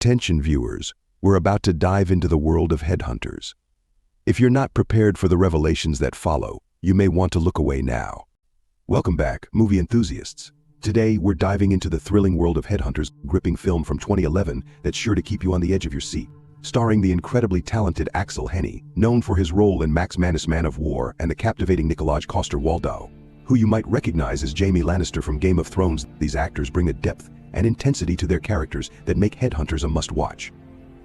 Attention viewers, we're about to dive into the world of Headhunters. If you're not prepared for the revelations that follow, you may want to look away now. Welcome back, movie enthusiasts. Today, we're diving into the thrilling world of Headhunters, gripping film from 2011 that's sure to keep you on the edge of your seat. Starring the incredibly talented Axel Hennie, known for his role in Max Manus' Man of War, and the captivating Nikolaj Coster-Waldau, who you might recognize as Jaime Lannister from Game of Thrones. These actors bring a depth and intensity to their characters that make Headhunters a must-watch.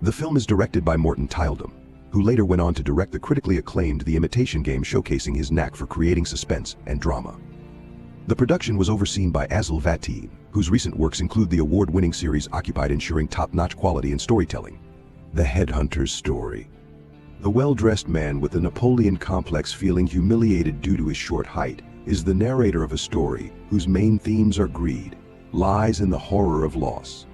The film is directed by Morten Tyldum, who later went on to direct the critically acclaimed The Imitation Game, showcasing his knack for creating suspense and drama. The production was overseen by Asle Vatine, whose recent works include the award-winning series Occupied, ensuring top-notch quality and storytelling. The Headhunter's story. The well-dressed man with the Napoleon complex, feeling humiliated due to his short height, is the narrator of a story whose main themes are greed, lies, and the horror of loss.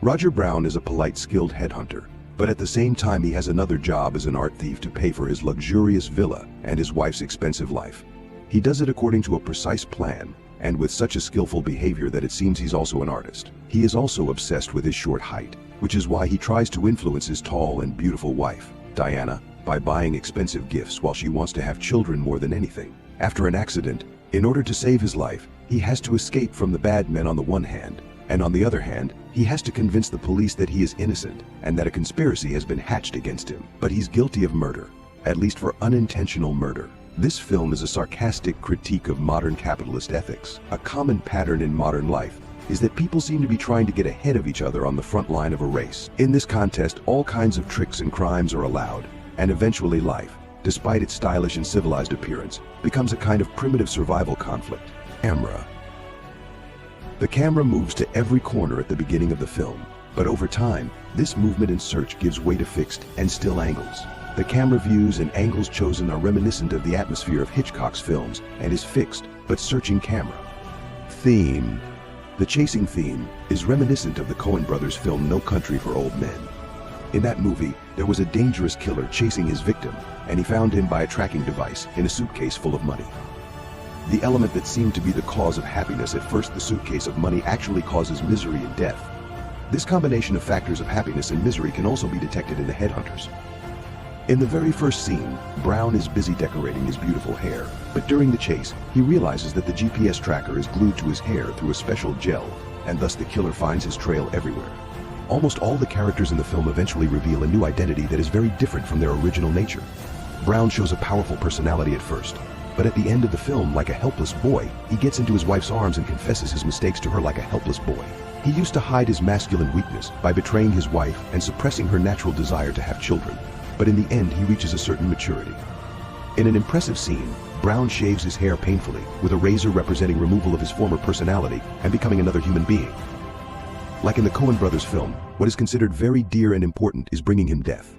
Roger Brown is a polite, skilled headhunter, but at the same time he has another job as an art thief to pay for his luxurious villa and his wife's expensive life. He does it according to a precise plan, and with such a skillful behavior that it seems he's also an artist. He is also obsessed with his short height, which is why he tries to influence his tall and beautiful wife, Diana, by buying expensive gifts while she wants to have children more than anything. After an accident, in order to save his life, he has to escape from the bad men on the one hand, and on the other hand, he has to convince the police that he is innocent and that a conspiracy has been hatched against him. But he's guilty of murder, at least for unintentional murder. This film is a sarcastic critique of modern capitalist ethics. A common pattern in modern life is that people seem to be trying to get ahead of each other on the front line of a race. In this contest, all kinds of tricks and crimes are allowed, and eventually life, despite its stylish and civilized appearance, becomes a kind of primitive survival conflict. Camera. The camera moves to every corner at the beginning of the film, but over time, this movement and search gives way to fixed and still angles. The camera views and angles chosen are reminiscent of the atmosphere of Hitchcock's films and his fixed but searching camera. Theme. The chasing theme is reminiscent of the Coen brothers' film No Country for Old Men. In that movie, there was a dangerous killer chasing his victim, and he found him by a tracking device in a suitcase full of money. The element that seemed to be the cause of happiness at first, the suitcase of money, actually causes misery and death. This combination of factors of happiness and misery can also be detected in the Headhunters. In the very first scene, Brown is busy decorating his beautiful hair, but during the chase, he realizes that the GPS tracker is glued to his hair through a special gel, and thus the killer finds his trail everywhere. Almost all the characters in the film eventually reveal a new identity that is very different from their original nature. Brown shows a powerful personality at first, but at the end of the film, like a helpless boy, he gets into his wife's arms and confesses his mistakes to her like a helpless boy. He used to hide his masculine weakness by betraying his wife and suppressing her natural desire to have children, but in the end he reaches a certain maturity. In an impressive scene, Brown shaves his hair painfully, with a razor representing removal of his former personality and becoming another human being. Like in the Coen brothers' film, what is considered very dear and important is bringing him death.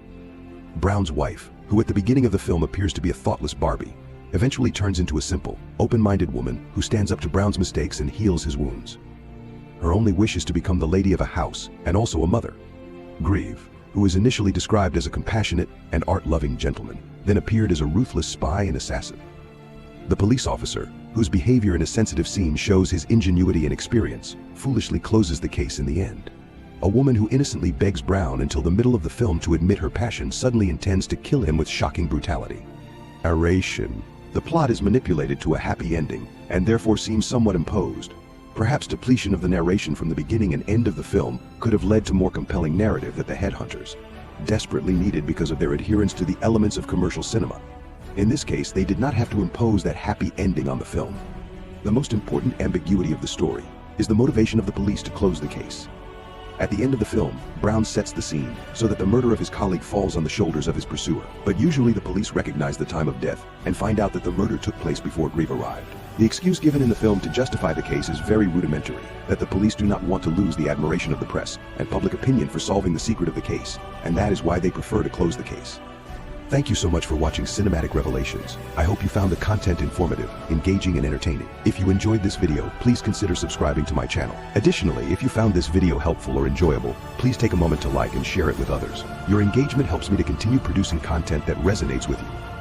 Brown's wife, who at the beginning of the film appears to be a thoughtless Barbie, eventually turns into a simple, open-minded woman who stands up to Brown's mistakes and heals his wounds. Her only wish is to become the lady of a house and also a mother. Grieve, who is initially described as a compassionate and art-loving gentleman, then appeared as a ruthless spy and assassin. The police officer, whose behavior in a sensitive scene shows his ingenuity and experience, foolishly closes the case in the end. A woman who innocently begs Brown until the middle of the film to admit her passion suddenly intends to kill him with shocking brutality. Narration. The plot is manipulated to a happy ending, and therefore seems somewhat imposed. Perhaps depletion of the narration from the beginning and end of the film could have led to more compelling narrative that the Headhunters desperately needed because of their adherence to the elements of commercial cinema. In this case, they did not have to impose that happy ending on the film. The most important ambiguity of the story is the motivation of the police to close the case. At the end of the film, Brown sets the scene so that the murder of his colleague falls on the shoulders of his pursuer. But usually the police recognize the time of death and find out that the murder took place before Grieve arrived. The excuse given in the film to justify the case is very rudimentary, that the police do not want to lose the admiration of the press and public opinion for solving the secret of the case, and that is why they prefer to close the case. Thank you so much for watching Cinematic Revelations. I hope you found the content informative, engaging, and entertaining. If you enjoyed this video, please consider subscribing to my channel. Additionally, if you found this video helpful or enjoyable, please take a moment to like and share it with others. Your engagement helps me to continue producing content that resonates with you.